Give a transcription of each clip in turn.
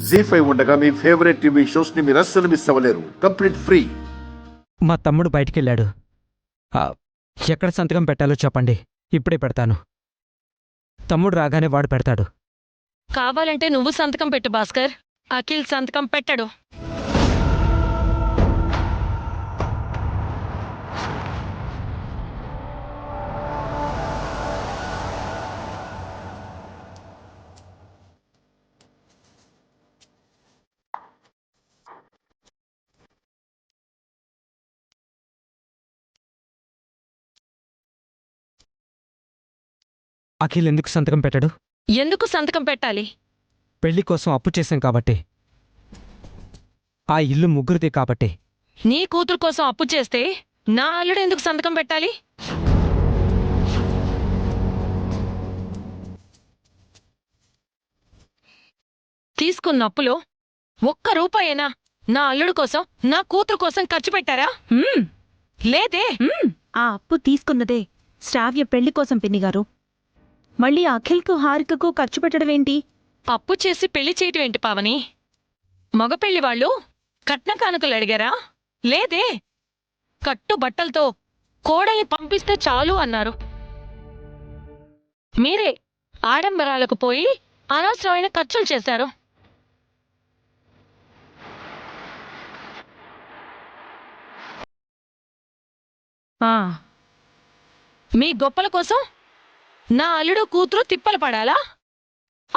జీ5 ఉండగా మీ favourite TV shows ని మీరు అస్సలు మిస్ అవ్వలేరు. Complete free. మా తమ్ముడు బయటికెళ్ళాడు. ఎక్కడ సంతకం పెట్టాలో చెప్పండి, ఇప్పుడే పెడతాను. తమ్ముడు రాగానే వాడు పెడతాడు. కావాలంటే నువ్వు సంతకం పెట్టు భాస్కర్. అఖిల్ సంతకం పెట్టడు. అఖిల్ ఎందుకు సంతకం పెట్టాడు? ఎందుకు సంతకం పెట్టాలి? పెళ్లి కోసం అప్పు చేశాం కాబట్టి. ఆ ఇల్లు ముగ్గురిది కాబట్టి. నీ కూతురు కోసం అప్పు చేస్తే నా అల్లుడు ఎందుకు సంతకం పెట్టాలి? తీసుకున్న అప్పులో ఒక్క రూపాయేనా నా అల్లుడు కోసం, నా కూతురు కోసం ఖర్చు పెట్టారా? లేదే. ఆ అప్పు తీసుకున్నదే శ్రావ్య పెళ్లి కోసం పిన్నిగారు. మళ్ళీ అఖిల్కు హారికకు ఖర్చు పెట్టడమేంటి? అప్పు చేసి పెళ్లి చేయటం ఏంటి పావని? మగపెళ్లి వాళ్ళు కట్న కానుకలు అడిగారా? లేదే. కట్టు బట్టలతో కోడల్ని పంపిస్తే చాలు అన్నారు. మీరే ఆడంబరాలకు పోయి అనవసరమైన ఖర్చులు చేశారు. మీ గొప్పల కోసం నా అల్లుడు కూతురు తిప్పలు పడాలా?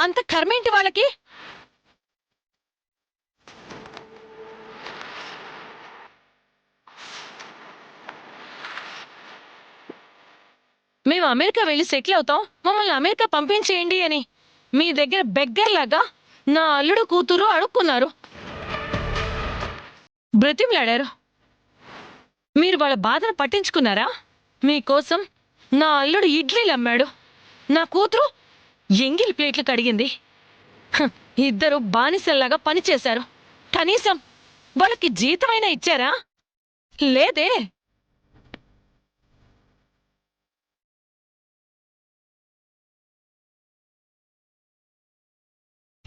అంత కర్మేంటి వాళ్ళకి? మేము అమెరికా వెళ్ళి సెటిల్ అవుతాం, మమ్మల్ని అమెరికా పంపించేయండి అని మీ దగ్గర బెగ్గర్లాగా నా అల్లుడు కూతురు అడుక్కున్నారు, బ్రతిమలాడారు. మీరు వాళ్ళ బాధను పట్టించుకున్నారా? మీకోసం నా అల్లుడు ఇడ్లీలు అమ్మాడు, నా కూతురు ఎంగిలి ప్లేట్లు కడిగింది. ఇద్దరు బానిసల్లాగా పనిచేశారు. కనీసం వాళ్ళకి జీతమైనా ఇచ్చారా? లేదే.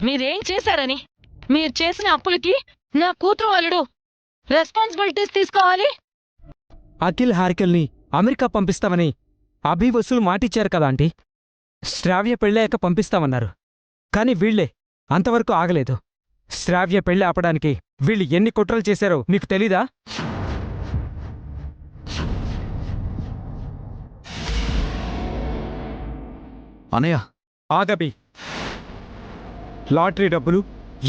మీరేం చేశారని మీరు చేసిన అప్పులకి నా కూతురు అల్లుడు రెస్పాన్సిబిలిటీస్ తీసుకోవాలి. అఖిల్ హారికల్ని అమెరికా పంపిస్తామని అభి వసూలు మాటిచ్చారు కదా ఆంటీ. శ్రావ్య పెళ్ళాక పంపిస్తామన్నారు. కాని వీళ్లే అంతవరకు ఆగలేదు. శ్రావ్య పెళ్ళి ఆపడానికి వీళ్ళు ఎన్ని కుట్రలు చేశారో మీకు తెలీదా? అనయ్య, ఆగబి. లాటరీ డబ్బులు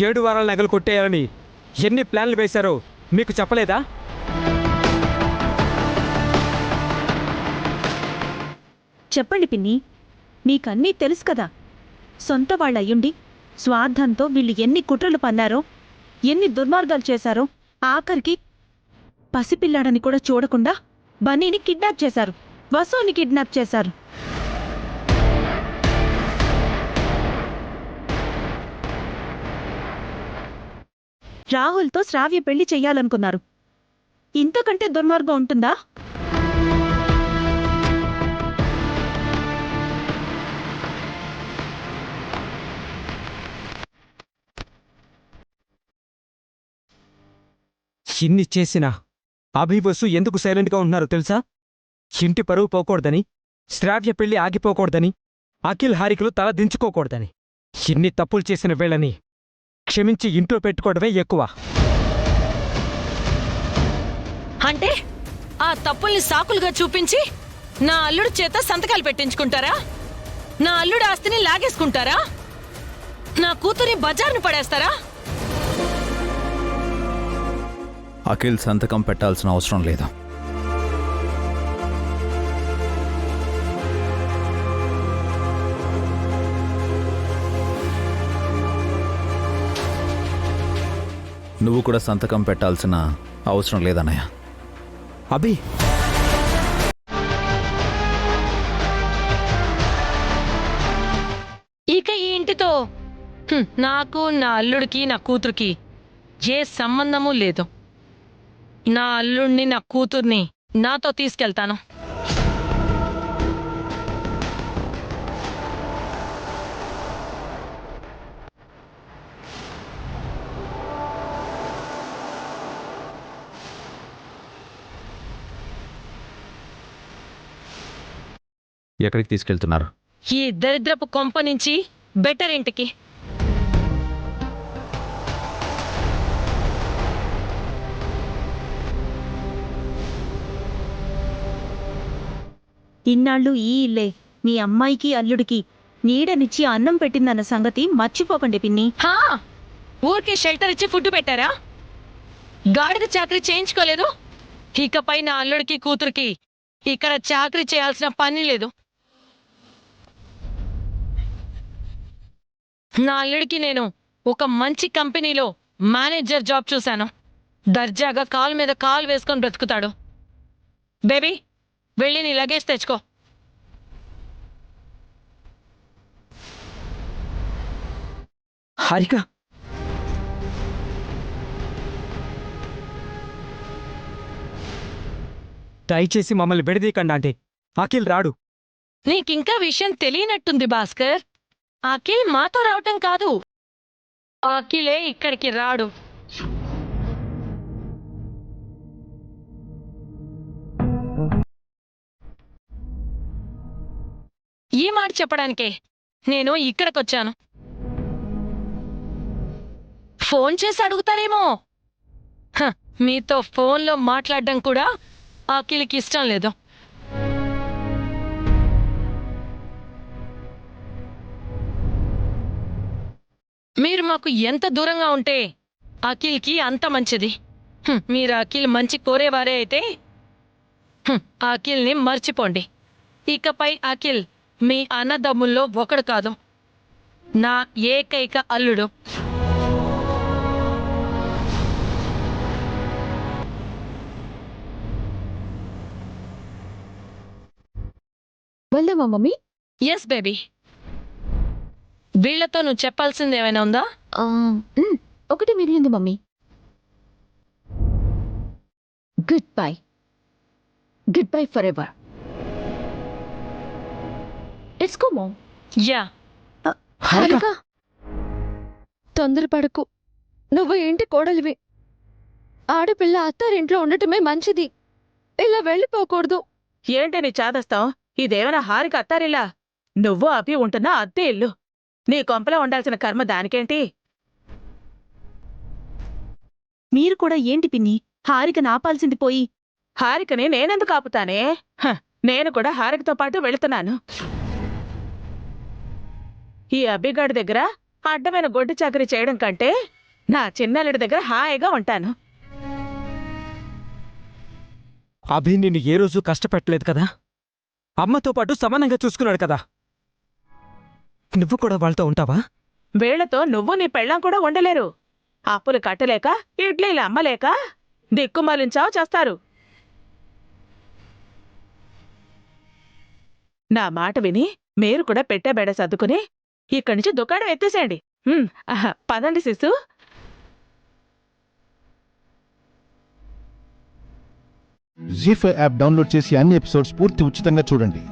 7 వారాల నగలు కొట్టేయాలని ఎన్ని ప్లాన్లు వేశారో మీకు చెప్పలేదా? చెప్పండి పిన్ని, మీకన్నీ తెలుసు కదా. సొంత వాళ్ళయ్యుండి స్వార్థంతో వీళ్ళు ఎన్ని కుట్రలు పన్నారో, ఎన్ని దుర్మార్గాలు చేశారో. ఆఖరికి పసిపిల్లాడని కూడా చూడకుండా బన్నీని కిడ్నాప్ చేశారు, వసుని కిడ్నాప్ చేశారు. రాహుల్తో శ్రావ్య పెళ్లి చెయ్యాలనుకున్నారు. ఇంతకంటే దుర్మార్గం ఉంటుందా? ఇన్ని చేసినా అభివసు ఎందుకు సైలెంట్గా ఉంటున్నారో తెలుసా? ఇంటి పరువు పోకూడదని, శ్రావ్య పెళ్లి ఆగిపోకూడదని, అఖిల్ హారికలు తల దించుకోకూడదని. ఇన్ని తప్పులు చేసిన వీళ్ళని క్షమించి ఇంట్లో పెట్టుకోవడమే ఎక్కువ. అంటే ఆ తప్పుల్ని సాకులుగా చూపించి నా అల్లుడు చేత సంతకాలు పెట్టించుకుంటారా? నా అల్లుడు ఆస్తిని లాగేసుకుంటారా? నా కూతురి బజార్ను పడేస్తారా? అఖిల్ సంతకం పెట్టాల్సిన అవసరం లేదా? నువ్వు కూడా సంతకం పెట్టాల్సిన అవసరం లేదన్నయ్య. అభి, ఇక ఈ ఇంటితో నాకు, నా అల్లుడికి, నా కూతురికి ఏ సంబంధమూ లేదు. నా అల్లుడిని, నా కూతుర్ని నాతో తీసుకెళ్తాను. ఎక్కడికి తీసుకెళ్తున్నారు? ఈ దరిద్రపు కొంప నుంచి బెటర్ ఇంటికి. ఇన్నాళ్ళు ఈ ఇల్లే మీ అమ్మాయికి అల్లుడికి నీడనిచ్చి అన్నం పెట్టిందన్న సంగతి మర్చిపోకండి పిన్ని. హా, ఊరికే షెల్టర్ ఇచ్చి ఫుడ్ పెట్టారా? గాడిద చాకరీ చేయించుకోలేదు. ఇకపై నా అల్లుడికి కూతురికి ఇక్కడ చాకరీ చేయాల్సిన పని లేదు. నా అల్లుడికి నేను ఒక మంచి కంపెనీలో మేనేజర్ జాబ్ చూశాను. దర్జాగా కాలు మీద కాలు వేసుకొని బ్రతుకుతాడు. బేబీ, వెళ్ళి నీ లగేజ్ తెచ్చుకో. హారిక, దయచేసి మమ్మల్ని విడదీయకండి ఆంటీ. అఖిల్ రాడు. నీకింకా విషయం తెలియనట్టుంది భాస్కర్. అఖిల్ మాతో రావటం కాదు, అఖిలే ఇక్కడికి రాడు. ఈ మాట చెప్పడానికే నేను ఇక్కడికొచ్చాను. ఫోన్ చేసి అడుగుతారేమో. హ, మీతో ఫోన్లో మాట్లాడడం కూడా అఖిల్కి ఇష్టం లేదు. మీరు మాకు ఎంత దూరంగా ఉంటే అఖిల్కి అంత మంచిది. మీరు అఖిల్ మంచి కోరేవారే అయితే అఖిల్ని మర్చిపోండి. ఇకపై అఖిల్ మీ అన్నదమ్ముల్లో ఒకడు కాదు, నా ఏకైక అల్లుడు. వెళ్దామా మమ్మీ? Yes baby. వీళ్లతో నువ్వు చెప్పాల్సింది ఏమైనా ఉందా? ఒకటి మిగిలింది mummy. Good bye. Good bye forever. It's go mom. Yeah. Harika, తొందరపడకు. నువ్వు ఏంటి కోడలివి. ఆడపిల్ల అత్తారింట్లో ఉండటమే మంచిది. ఇలా వెళ్ళిపోకూడదు. ఏంటి నీ చాదస్తావు? ఇదేమైనా హారిక అత్తారిల్లా? నువ్వు అభి ఉంటున్నా అత్తే ఇల్లు. నీ కొంపలో ఉండాల్సిన కర్మ దానికేంటి? మీరు కూడా ఏంటి పిన్ని, హారికను ఆపాల్సింది పోయి. హారికని నేనెందుకు ఆపుతానే? నేను కూడా హారికతో పాటు వెళుతున్నాను. ఈ అబ్బిగాడి దగ్గర అడ్డమైన గొడ్డు చాకరీ చేయడం కంటే నా చిన్నల్లుడి దగ్గర హాయిగా ఉంటాను. అభి నిన్ను ఏ రోజు కష్టపెట్టలేదు కదా. అమ్మతో పాటు సమానంగా చూసుకున్నాడు కదా. నువ్వు కూడా వాళ్ళతో ఉంటావా? వీళ్లతో నువ్వు నీ పెళ్ళాం కూడా ఉండలేరు. అప్పులు కట్టలేక, ఇడ్లీలు అమ్మలేక దిక్కుమాలించావు చేస్తారు. నా మాట విని మీరు కూడా పెట్టే బెడ సర్దుకుని ఇక్కడి నుంచి దుకాణం ఎత్తేసేయండి. పదండి శిశు. జీ5 యాప్ డౌన్లోడ్ చేసి అన్ని ఎపిసోడ్స్ పూర్తి ఉచితంగా చూడండి.